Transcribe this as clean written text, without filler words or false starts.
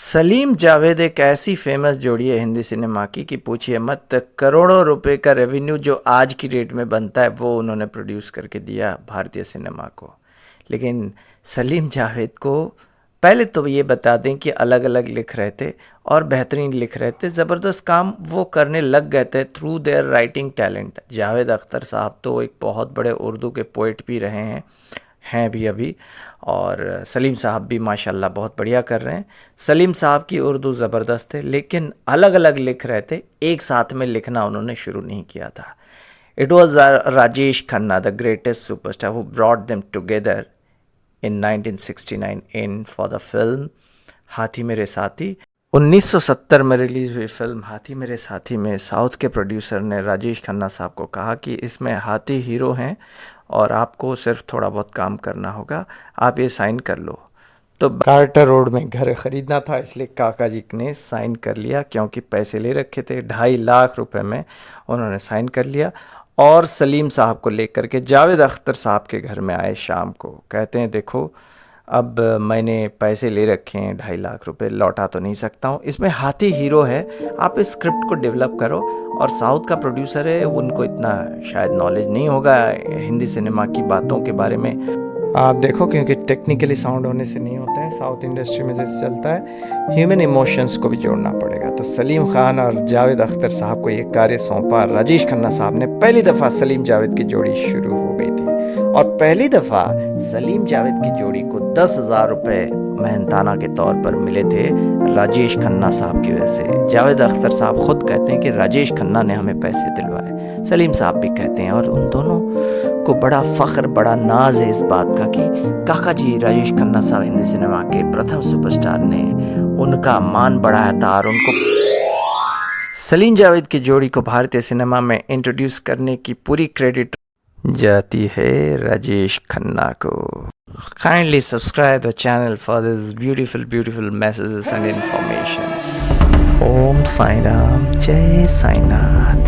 सलीम जावेद एक ऐसी फेमस जोड़ी है हिंदी सिनेमा की कि पूछिए मत। करोड़ों रुपए का रेवेन्यू जो आज की डेट में बनता है वो उन्होंने प्रोड्यूस करके दिया भारतीय सिनेमा को। लेकिन सलीम जावेद को पहले तो ये बता दें कि अलग अलग लिख रहे थे और बेहतरीन लिख रहे थे, ज़बरदस्त काम वो करने लग गए थे through their writing talent. Javed Akhtar साहब तो एक बहुत बड़े उर्दू के पोइट भी रहे हैं भी अभी। और सलीम साहब भी माशाल्लाह बहुत बढ़िया कर रहे हैं। सलीम साहब की उर्दू ज़बरदस्त है, लेकिन अलग अलग लिख रहे थे, एक साथ में लिखना उन्होंने शुरू नहीं किया था। It was Rajesh Khanna, the greatest superstar, who brought them together in 1969 in for the film हाथी मेरे साथी। 1970 में रिलीज़ हुई फिल्म हाथी मेरे साथी में साउथ के प्रोड्यूसर ने राजेश खन्ना साहब को कहा कि इसमें हाथी हीरो हैं और आपको सिर्फ थोड़ा बहुत काम करना होगा, आप ये साइन कर लो। तो कार्टर रोड में घर ख़रीदना था, इसलिए काका जी ने साइन कर लिया, क्योंकि पैसे ले रखे थे 2.5 लाख रुपए में। उन्होंने साइन कर लिया और सलीम साहब को लेकर के जावेद अख्तर साहब के घर में आए शाम को। कहते हैं देखो, अब मैंने पैसे ले रखे हैं 2.5 लाख रुपए, लौटा तो नहीं सकता हूँ, इसमें हाथी हीरो है, आप इस स्क्रिप्ट को डेवलप करो। और साउथ का प्रोड्यूसर है, उनको इतना शायद नॉलेज नहीं होगा हिंदी सिनेमा की बातों के बारे में। आप देखो, क्योंकि टेक्निकली साउंड होने से नहीं होता है, साउथ इंडस्ट्री में जैसे चलता है, ह्यूमन इमोशंस को भी जोड़ना पड़ेगा। तो सलीम खान और जावेद अख्तर साहब को ये कार्य सौंपा राजेश खन्ना साहब ने। पहली दफ़ा सलीम जावेद की जोड़ी शुरू हो गई थी और पहली दफ़ा सलीम जावेद की जोड़ी को 10,000 रुपये मेहनताना के तौर पर मिले थे राजेश खन्ना साहब की वजह से। जावेद अख्तर साहब खुद कहते हैं कि राजेश खन्ना ने हमें पैसे दिलवाए, सलीम साहब भी कहते हैं। और उन दोनों को बड़ा फ़ख्र, बड़ा नाज है इस बात का कि काका जी राजेश खन्ना साहब हिंदी सिनेमा के प्रथम सुपरस्टार ने, उनका मान बढ़ाया था और उनको सलीम जावेद की जोड़ी को भारतीय सिनेमा में इंट्रोड्यूस करने की पूरी क्रेडिट जाती है राजेश खन्ना को। Kindly subscribe the channel for this beautiful messages and informations. Om Sai Ram, Jai Sai Nath.